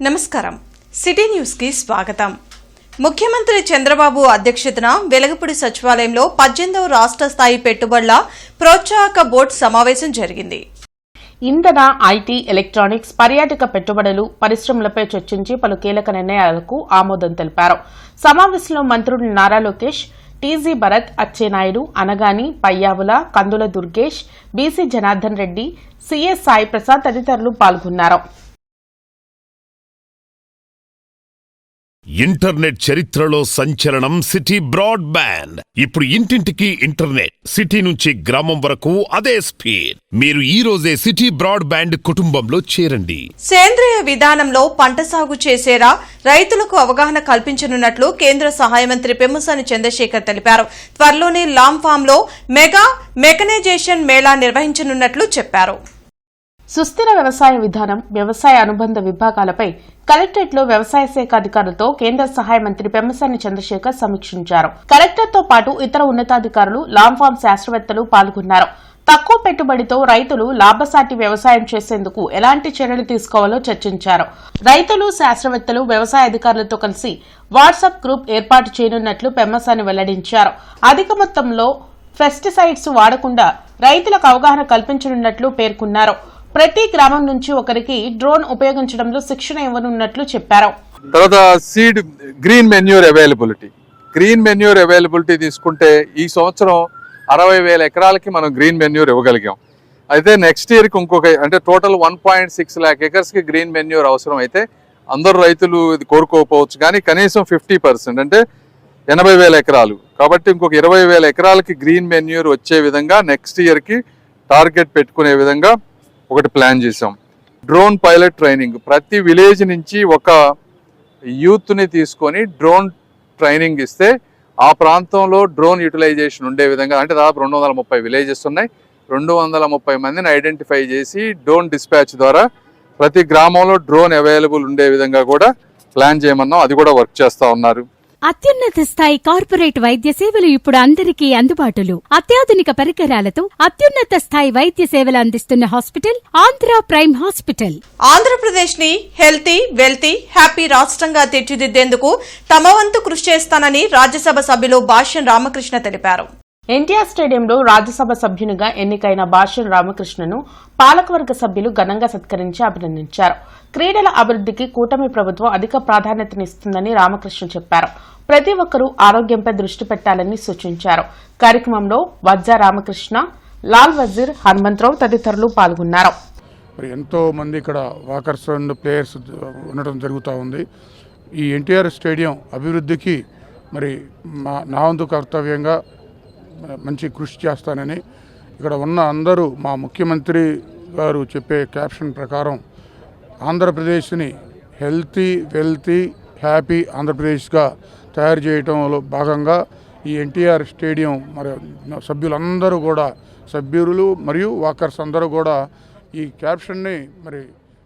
నమస్కారం city news కి స్వాగతం. ముఖ్యమంత్రి చంద్రబాబు అధ్యక్షతన వెలగపూడి సచివాలయంలో 18వ రాష్ట్ర స్థాయి పెట్టుబడుల ప్రోత్సాహక బోర్డు సమావేశం జరిగింది. ఇంధన, ఐటీ, ఎలక్ట్రానిక్స్, పర్యాటక పెట్టుబడులు, పరిశ్రమలపై చర్చించి పలు కీలక నిర్ణయాలకు ఆమోదం తెలిపారు. సమావేశంలో మంత్రులు నారా లోకేష్, టీజీ భరత్, అచ్చెన్నాయుడు, అనగాని, పయ్యావుల, కందుల దుర్గేష్, బీసీ జనార్దన్ రెడ్డి, సీఎస్ సాయి ప్రసాద్ తదితరులు పాల్గొన్నారు. ఇంటర్నెట్ చరిత్రలో సంచలనం సిటీ బ్రాడ్బ్యాండ్. ఇప్పుడు ఇంటింటికి ఇంటర్నెట్, సిటీ నుంచి గ్రామం వరకు అదే స్పీడ్. మీరు ఈ రోజే సిటీ బ్రాడ్బ్యాండ్ కుటుంబంలో చేరండి. సేంద్రియ విధానంలో పంట సాగు చేసేలా రైతులకు అవగాహన కల్పించనున్నట్లు కేంద్ర సహాయ మంత్రి పెమ్మసాని చంద్రశేఖర్ తెలిపారు. త్వరలోనే లామ్ ఫామ్ లో మెగా మెకనైజేషన్ మేళా నిర్వహించనున్నట్లు చెప్పారు. సుస్థిర వ్యవసాయ విధానం, వ్యవసాయ అనుబంధ విభాగాలపై కలెక్టరేట్లో వ్యవసాయ శాఖ అధికారులతో కేంద్ర సహాయ మంత్రి పెమ్మసాని చంద్రశేఖర్ సమీక్షించారు. కలెక్టర్తో పాటు ఇతర ఉన్నతాధికారులు, లామ్ ఫామ్ శాస్త్రవేత్తలు పాల్గొన్నారు. తక్కువ పెట్టుబడితో రైతులు లాభసాటి వ్యవసాయం చేసేందుకు ఎలాంటి చర్యలు తీసుకోవాలో చర్చించారు. రైతులు, శాస్త్రవేత్తలు, వ్యవసాయ అధికారులతో కలిసి వాట్సాప్ గ్రూప్ ఏర్పాటు చేయనున్నట్లు పెమ్మసాని వెల్లడించారు. అధిక మొత్తంలో పెస్టిసైడ్స్ వాడకుండా రైతులకు అవగాహన కల్పించనున్నట్లు పేర్కొన్నారు. ప్రతి గ్రామం నుంచి ఒకరికి డ్రోన్ ఉపయోగించడంలో శిక్షణ ఇవ్వనున్నట్లు చెప్పారు. తర్వాత సీడ్ గ్రీన్ మెన్యూర్ అవైలబిలిటీ తీసుకుంటే ఈ సంవత్సరం 60,000 ఎకరాలకి మనం గ్రీన్ మెన్యూర్ ఇవ్వగలిగాం. అయితే నెక్స్ట్ ఇయర్కి ఇంకొక అంటే టోటల్ 1.6 lakh ఎకర్స్కి గ్రీన్ మెన్యూర్ అవసరం. అయితే అందరు రైతులు ఇది కోరుకోకపోవచ్చు, కానీ కనీసం 50% అంటే 80,000 ఎకరాలు కాబట్టి ఇంకొక 20,000 ఎకరాలకి గ్రీన్ మెన్యూర్ వచ్చే విధంగా నెక్స్ట్ ఇయర్కి టార్గెట్ పెట్టుకునే విధంగా ఒకటి ప్లాన్ చేసాం. డ్రోన్ పైలట్ ట్రైనింగ్, ప్రతి విలేజ్ నుంచి ఒక యూత్ని తీసుకొని డ్రోన్ ట్రైనింగ్ ఇస్తే ఆ ప్రాంతంలో డ్రోన్ యూటిలైజేషన్ ఉండే విధంగా, అంటే దాదాపు 230 విలేజెస్ ఉన్నాయి, 230 మందిని ఐడెంటిఫై చేసి డ్రోన్ డిస్పాచ్ ద్వారా ప్రతి గ్రామంలో డ్రోన్ అవైలబుల్ ఉండే విధంగా కూడా ప్లాన్ చేయమన్నాం. అది కూడా వర్క్ చేస్తూ ఉన్నారు. అత్యున్నత స్థాయి కార్పొరేట్ వైద్య సేవలు ఇప్పుడు అందరికీ అందుబాటులో. అత్యాధునిక పరికరాలతో అత్యున్నత స్థాయి వైద్య సేవలు అందిస్తున్న hospital Andhra prime hospital. Andhra Pradesh ని హెల్తీ, వెల్తీ, హ్యాపీ రాష్ట్రంగా తీర్చిదిద్దేందుకు తమ వంతు కృషి చేస్తానని రాజ్యసభ సభ్యులు భాష్యం రామకృష్ణ తెలిపారు. ఎన్టీఆర్ స్టేడియంలో రాజ్యసభ సభ్యునిగా ఎన్నికైన భాష్యం రామకృష్ణను పాలకవర్గ సభ్యులు ఘనంగా సత్కరించి అభినందించారు. క్రీడల అభివృద్ధికి కూటమి ప్రభుత్వం అధిక ప్రాధాన్యతనిస్తుందని రామకృష్ణ చెప్పారు. ప్రతి ఒక్కరూ ఆరోగ్యంపై దృష్టి పెట్టాలని సూచించారు. కార్యక్రమంలో వజ్జా రామకృష్ణ, లాల్ వజీర్, హనుమంతరావు తదితరులు పాల్గొన్నారు. ఎంతో మంది ఇక్కడ వాకర్స్ అండ్ ప్లేయర్స్ ఉండటం జరుగుతూ ఉంది. ఈ ఎన్టీఆర్ స్టేడియం అభివృద్ధికి నా వంతు కర్తవ్యంగా మంచి కృషి చేస్తానని ఇక్కడ ఉన్న అందరూ మా ముఖ్యమంత్రి గారు చెప్పే క్యాప్షన్ ప్రకారం ఆంధ్రప్రదేశ్ని హెల్తీ, వెల్తీ, హ్యాపీ ఆంధ్రప్రదేశ్గా తయారు చేయడంలో భాగంగా ఈ ఎన్టీఆర్ స్టేడియం సభ్యులందరూ కూడా, సభ్యులు మరియు వాకర్స్ అందరూ కూడా ఈ క్యాప్షన్ని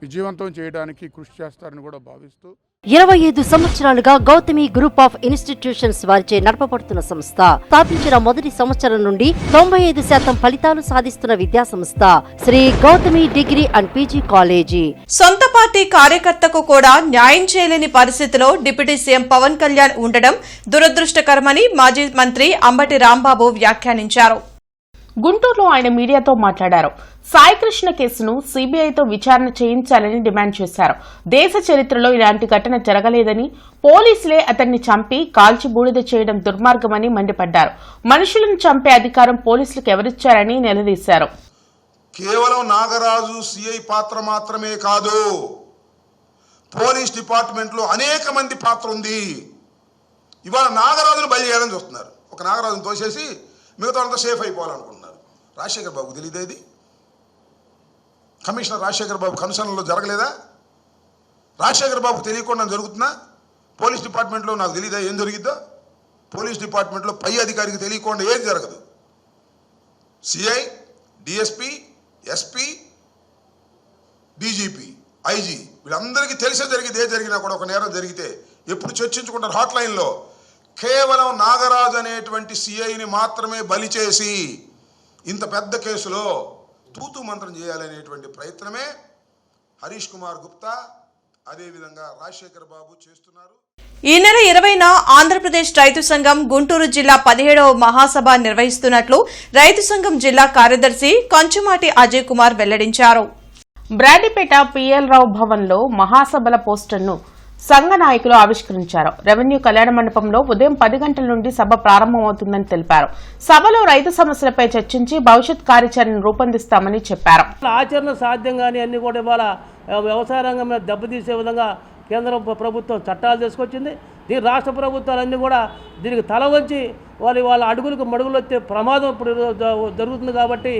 విజయవంతం చేయడానికి కృషి చేస్తారని కూడా భావిస్తూ 25 సంవత్సరాలుగా గౌతమి గ్రూప్ ఆఫ్ ఇన్స్టిట్యూషన్స్ వారిచే నడపబడుతున్న సంస్థ. స్థాపించిన మొదటి సంవత్సరం నుండి 95% ఫలితాలు సాధిస్తున్న విద్యా సంస్థ Shri Gautami degree and PG college. సొంత పార్టీ కార్యకర్తకు కూడా న్యాయం చేయలేని పరిస్థితిలో డిప్యూటీ సీఎం పవన్ కళ్యాణ్ ఉండడం దురదృష్టకరమని మాజీ మంత్రి అంబటి రాంబాబు వ్యాఖ్యానించారు. గుంటూరులో ఆయన మీడియాతో మాట్లాడారు. సాయికృష్ణ కేసును సీబీఐతో విచారణ చేయించాలని డిమాండ్ చేశారు. దేశ చరిత్రలో ఇలాంటి ఘటన జరగలేదని, పోలీసులే అతన్ని చంపి కాల్చి బూడిద చేయడం దుర్మార్గమని మండిపడ్డారు. మనుషులను చంపే అధికారం పోలీసులకు ఎవరిచ్చారని నిలదీశారు. కేవలం నాగరాజు సిఐ పాత్ర మాత్రమే కాదు, పోలీస్ డిపార్ట్మెంట్ లో అనేక మంది పాత్ర ఉంది. ఇవాళ నాగరాజును బలి చేయాలని చూస్తున్నారు. ఒక నాగరాజును తోసేసి మిగతా అంతా సేఫ్ అయిపోవాలనుకుంటున్నారు. రాజశేఖర్ బాబుకు తెలియదు. ఇది కమిషనర్ రాజశేఖర్ బాబు కమిషనర్లో జరగలేదా? రాజశేఖర్ బాబుకు తెలియకుండా జరుగుతున్నా? పోలీస్ డిపార్ట్మెంట్లో నాకు తెలియదా ఏం జరిగిద్దో? పోలీస్ డిపార్ట్మెంట్లో పై అధికారికి తెలియకుండా ఏది జరగదు. CI, DSP, SP, DGP, IG వీళ్ళందరికీ తెలిసే జరిగింది. ఏ జరిగినా కూడా ఒక నేరం జరిగితే ఎప్పుడు చర్చించుకుంటారు హాట్ లైన్లో. కేవలం నాగరాజు అనేటువంటి సిఐని మాత్రమే బలి చేసి ఇంత పెద్ద కేసులో తూతు మంత్రం చేయాలనేటువంటి ప్రయత్నమే హరీష్ కుమార్ గుప్తా, అదేవిధంగా రాజశేఖర్ బాబు చేస్తున్నారు. ఈ నెల 20న ఆంధ్రప్రదేశ్ రైతు సంఘం గుంటూరు జిల్లా 17వ మహాసభ నిర్వహిస్తున్నట్లు రైతు సంఘం జిల్లా కార్యదర్శి కంచుమాటి అజయ్ కుమార్ వెల్లడించారు. బ్రాడీపేట పిఎల్ రావు భవన్లో మహాసభల పోస్టర్ను సంఘ నాయకులు ఆవిష్కరించారు. రెవెన్యూ కళ్యాణ మండపంలో ఉదయం 10 గంటల నుండి సభ ప్రారంభమవుతుందని తెలిపారు. సభలో రైతు సమస్యలపై చర్చించి భవిష్యత్ కార్యాచరణను రూపొందిస్తామని చెప్పారు. ఆచరణ సాధ్యం కానీ అన్ని కూడా ఇవాళ వ్యవసాయ రంగం మీద దెబ్బతీసే విధంగా కేంద్ర ప్రభుత్వం చట్టాలు తీసుకొచ్చింది. దీని రాష్ట్ర ప్రభుత్వాలన్నీ కూడా దీనికి తల వంచి వాళ్ళ అడుగులకు మడుగులు వచ్చే ప్రమాదం ఇప్పుడు జరుగుతుంది. కాబట్టి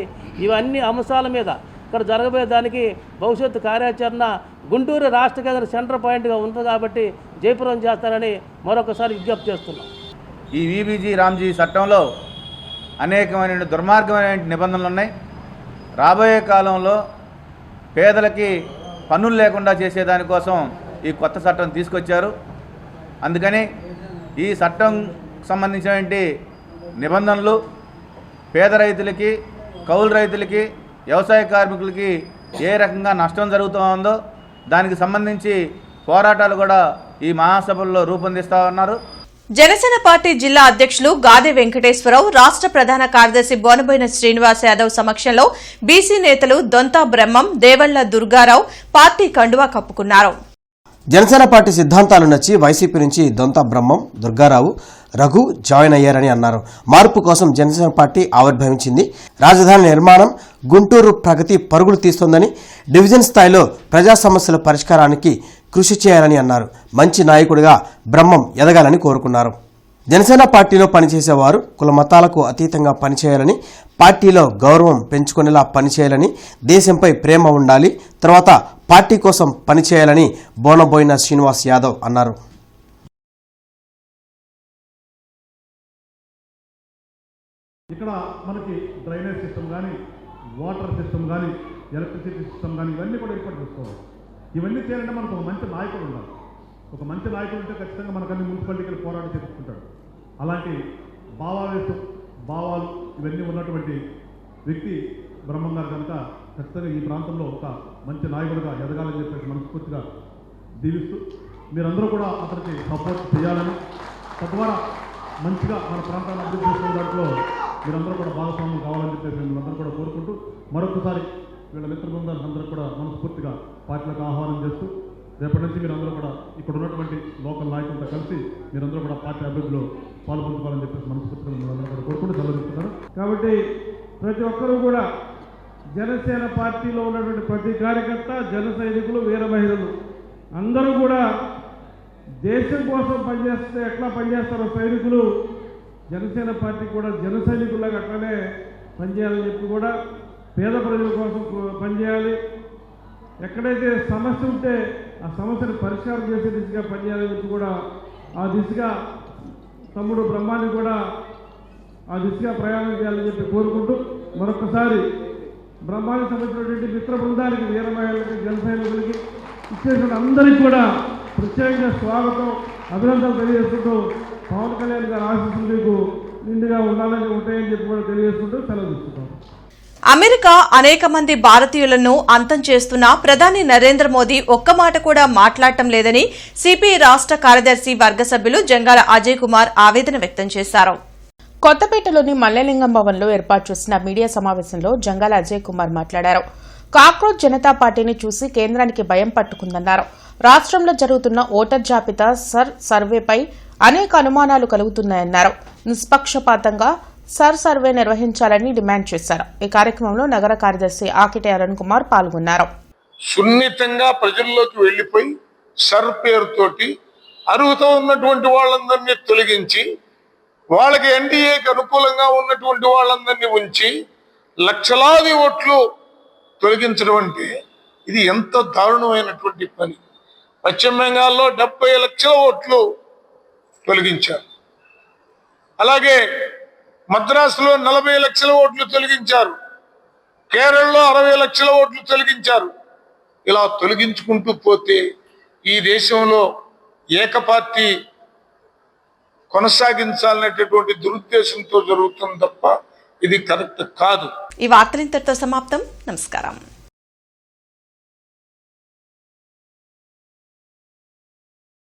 ఇవన్నీ అంశాల మీద ఇక్కడ జరగబోయే దానికి భవిష్యత్తు కార్యాచరణ గుంటూరు రాష్ట్ర కేంద్ర సెంటర్ పాయింట్గా ఉంటుంది కాబట్టి జయపురం చేస్తారని మరొకసారి విజ్ఞప్తి చేస్తున్నాం. ఈ విబిజి రామ్జీ చట్టంలో అనేకమైన దుర్మార్గమైన నిబంధనలు ఉన్నాయి. రాబోయే కాలంలో పేదలకి పన్నులు లేకుండా చేసేదానికోసం ఈ కొత్త చట్టం తీసుకొచ్చారు. అందుకని ఈ చట్టం సంబంధించినటువంటి నిబంధనలు పేద రైతులకి, కౌలు రైతులకి, వ్యవసాయ కార్మికులకి ఏ రకంగా నష్టం జరుగుతుందో దానికి సంబంధించి పోరాటాలు కూడా ఈ మహాసభల్లో రూపొందిస్తా ఉన్నారు. జనసేన పార్టీ జిల్లా అధ్యక్షులు గాదె వెంకటేశ్వరరావు, రాష్ట్ర ప్రధాన కార్యదర్శి బోనబోయిన శ్రీనివాస్ యాదవ్ సమక్షంలో బీసీ నేతలు దొంతా బ్రహ్మం, దేవళ్ల దుర్గారావు పార్టీ కండువా కప్పుకున్నారు. జనసేన పార్టీ సిద్ధాంతాలు నచ్చి వైసీపీ నుంచి దొంతా బ్రహ్మం, దుర్గారావు, రఘు జాయిన్ అయ్యారని అన్నారు. మార్పు కోసం జనసేన పార్టీ ఆవిర్భవించింది. రాజధాని నిర్మాణం, గుంటూరు ప్రగతి పరుగులు తీస్తోందని, డివిజన్ స్థాయిలో ప్రజా సమస్యల పరిష్కారానికి కృషి చేయాలని అన్నారు. మంచి నాయకుడిగా బ్రహ్మం ఎదగాలని కోరుకున్నారు. జనసేన పార్టీలో పనిచేసేవారు కుల మతాలకు అతీతంగా పనిచేయాలని, పార్టీలో గౌరవం పెంచుకునేలా పనిచేయాలని, దేశంపై ప్రేమ ఉండాలి, తర్వాత పార్టీ కోసం పనిచేయాలని బోనబోయిన శ్రీనివాస్ యాదవ్ అన్నారు. ఇక్కడ మనకి డ్రైనేజ్ సిస్టమ్ కానీ, వాటర్ సిస్టమ్ కానీ, ఎలక్ట్రిసిటీ సిస్టమ్ కానీ ఇవన్నీ కూడా ఏర్పాటు చేసుకోవాలి. ఇవన్నీ చేయాలంటే మనకు ఒక మంచి నాయకుడు ఉండాలి. ఒక మంచి నాయకుడు ఉంటే ఖచ్చితంగా మనకన్నీ మున్సిపాలిటీకి పోరాటం చేసుకుంటాడు. అలాంటి భావాలు ఇవన్నీ ఉన్నటువంటి వ్యక్తి బ్రహ్మం గారు కనుక ఖచ్చితంగా ఈ ప్రాంతంలో ఒక మంచి నాయకుడిగా ఎదగాలని చెప్పేసి మనస్ఫూర్తిగా దీవిస్తూ మీరందరూ కూడా అతనికి సపోర్ట్ చేయాలని, తద్వారా మంచిగా మన ప్రాంతాన్ని అభివృద్ధి చేసుకునే దాంట్లో మీరందరూ కూడా భాగస్వామ్యం కావాలని చెప్పేసి మిమ్మల్ని కూడా కోరుకుంటూ మరొకసారి వీళ్ళ మిత్ర బృందాన్ని అందరూ కూడా మనస్ఫూర్తిగా పార్టీలకు ఆహ్వానం చేస్తూ రేపటి నుంచి మీరందరూ కూడా ఇక్కడ ఉన్నటువంటి లోకల్ నాయకులతో కలిసి మీరందరూ కూడా పార్టీ అభివృద్ధిలో పాల్పంచుకోవాలని చెప్పేసి మనస్ఫూర్తిగా మీరందరూ కూడా కోరుకుంటూ సెలవుస్తున్నాను. కాబట్టి ప్రతి ఒక్కరూ కూడా జనసేన పార్టీలో ఉన్నటువంటి ప్రతి కార్యకర్త, జన సైనికులు, వీర మహిళలు అందరూ కూడా దేశం కోసం పనిచేస్తే ఎట్లా పనిచేస్తారో సైనికులు జనసేన పార్టీ కూడా జన సైనికుల్లాగా అట్లనే పనిచేయాలని చెప్పి కూడా పేద ప్రజల కోసం పనిచేయాలి. ఎక్కడైతే సమస్య ఉంటే ఆ సమస్యను పరిష్కారం చేసే దిశగా పనిచేయాలని చెప్పి కూడా ఆ దిశగా తమ్ముడు బ్రహ్మాన్ని కూడా ఆ దిశగా ప్రయాణం చేయాలని చెప్పి కోరుకుంటూ మరొకసారి బ్రహ్మానికి సంబంధించినటువంటి మిత్ర బృందానికి, వీర మహిళలకి, జన సైనికులకి ఇచ్చేసిన అందరికీ కూడా ప్రత్యేకంగా స్వాగతం, అభినందనలు తెలియజేసుకుంటూ పవన్ కళ్యాణ్ గారి ఆశీస్సులు మీకు నిండుగా ఉండాలని ఉంటాయని చెప్పి కూడా తెలియజేసుకుంటూ సెలవు తీసుకుంటాం. అమెరికా అనేక మంది భారతీయులను అంతం చేస్తున్నా ప్రధాని నరేంద్ర మోదీ ఒక్క మాట కూడా మాట్లాడటం లేదని సిపిఐ రాష్ట్ర కార్యదర్శి వర్గ సభ్యులు జంగాల అజయ్ కుమార్ ఆవేదన వ్యక్తం చేశారు. కొత్తపేటలోని మల్లెలింగం భవన్లో ఏర్పాటు చేసిన మీడియా సమావేశంలో జంగాల అజయ్ కుమార్ మాట్లాడారు. కాక్రోచ్ జనతా పార్టీని చూసి కేంద్రానికి భయం పట్టుకుందన్నారు. రాష్ట్రంలో జరుగుతున్న ఓటర్ జాబితా సర్వేపై అనేక అనుమానాలు కలుగుతున్నాయన్నారు. నిష్పక్షపాతంగా సర్వే నిర్వహించాలని డిమాండ్ చేశారు. ఈ కార్యక్రమంలో నగర కార్యదర్శి ఆకిటే అరుణ్ కుమార్ పాల్గొన్నారు. సున్నితంగా ప్రజల్లోకి వెళ్లిపోయి పేరుతోటి అర్హత ఉన్నటువంటి వాళ్ళందరినీ తొలగించి వాళ్ళకి ఎన్డీఏకి అనుకూలంగా ఉన్నటువంటి వాళ్ళందరినీ ఉంచి లక్షలాది ఓట్లు తొలగించడం అంటే ఇది ఎంత దారుణమైనటువంటి పని. పశ్చిమ బెంగాల్లో 70 లక్షల ఓట్లు తొలగించారు. అలాగే మద్రాసులో 40 లక్షల ఓట్లు తొలగించారు. కేరళలో 60 లక్షల ఓట్లు తొలగించారు. ఇలా తొలగించుకుంటూ పోతే ఈ దేశంలో ఏకపార్టీ కొనసాగించాలనేటటువంటి దురుద్దేశంతో జరుగుతుంది తప్ప ఇది కరెక్ట్ కాదు. ఈ వార్తలు ఇంతటితో సమాప్తం. నమస్కారం.